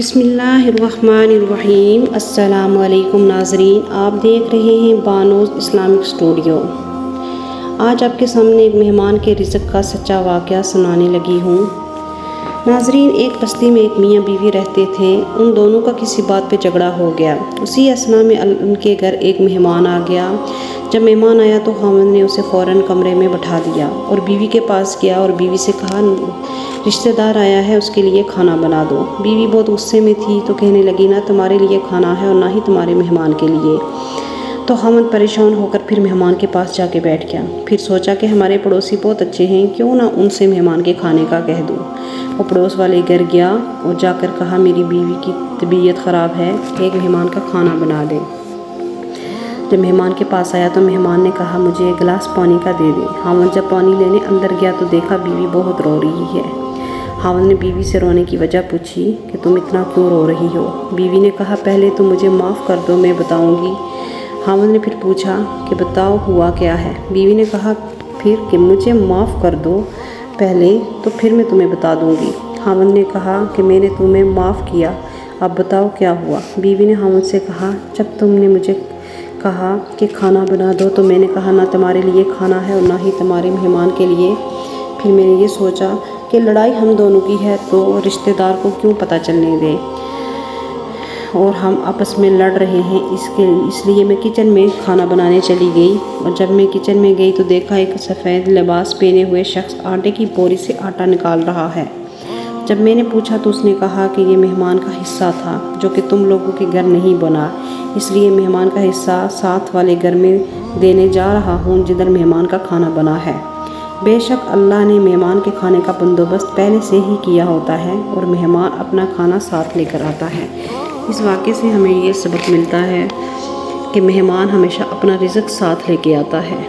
بسم اللہ الرحمن الرحیم۔ السلام علیکم ناظرین، آپ دیکھ رہے ہیں بانوز اسلامک اسٹوڈیو۔ آج آپ کے سامنے ایک مہمان کے رزق کا سچا واقعہ سنانے لگی ہوں۔ ناظرین، ایک بستی میں ایک میاں بیوی رہتے تھے۔ ان دونوں کا کسی بات پہ جھگڑا ہو گیا۔ اسی اثنا میں ان کے گھر ایک مہمان آ گیا۔ جب مہمان آیا تو خاوند نے اسے فوراً کمرے میں بٹھا دیا اور بیوی کے پاس گیا اور بیوی سے کہا، رشتہ دار آیا ہے، اس کے لیے کھانا بنا دو۔ بیوی بہت غصے میں تھی تو کہنے لگی، نہ تمہارے لیے کھانا ہے اور نہ ہی تمہارے مہمان کے لیے۔ تو خاوند پریشان ہو کر پھر مہمان کے پاس جا کے بیٹھ گیا۔ پھر سوچا کہ ہمارے پڑوسی بہت اچھے ہیں، کیوں نہ ان سے مہمان کے کھانے کا کہہ دوں۔ وہ پڑوس والے گھر گیا اور جا کر کہا، میری بیوی کی طبیعت خراب ہے، ایک مہمان کا کھانا بنا دے۔ جب مہمان کے پاس آیا تو مہمان نے کہا، مجھے ایک گلاس پانی کا دے دیں۔ خاوند جب پانی لینے اندر گیا تو دیکھا بیوی بہت رو رہی ہے۔ خاوند نے بیوی سے رونے کی وجہ پوچھی کہ تم اتنا کیوں رو رہی ہو؟ بیوی نے کہا، پہلے تو مجھے معاف کر دو، میں بتاؤں گی۔ خاوند نے پھر پوچھا کہ بتاؤ ہوا کیا ہے؟ بیوی نے کہا پھر کہ مجھے معاف کر دو پہلے، تو پھر میں تمہیں بتا دوں گی۔ خاوند نے کہا کہ میں نے تمہیں معاف کیا، اب بتاؤ کیا ہوا؟ بیوی نے خاوند سے کہا، جب تم نے مجھے کہا کہ کھانا بنا دو تو میں نے کہا نہ تمہارے لیے کھانا ہے اور نہ ہی تمہارے مہمان کے لیے۔ پھر میں نے یہ سوچا کہ لڑائی ہم دونوں کی ہے تو رشتہ دار کو کیوں پتہ چلنے دیں، اور ہم آپس میں لڑ رہے ہیں، اس لیے میں کچن میں کھانا بنانے چلی گئی۔ اور جب میں کچن میں گئی تو دیکھا ایک سفید لباس پہنے ہوئے شخص آٹے کی بوری سے آٹا نکال رہا ہے۔ جب میں نے پوچھا تو اس نے کہا کہ یہ مہمان کا حصہ تھا جو کہ تم لوگوں کے گھر نہیں بنا، اس لیے مہمان کا حصہ ساتھ والے گھر میں دینے جا رہا ہوں جدھر مہمان کا کھانا بنا ہے۔ بے شک اللہ نے مہمان کے کھانے کا بندوبست پہلے سے ہی کیا ہوتا ہے اور مہمان اپنا کھانا ساتھ لے کر آتا ہے۔ اس واقعے سے ہمیں یہ سبق ملتا ہے کہ مہمان ہمیشہ اپنا رزق ساتھ لے کے آتا ہے۔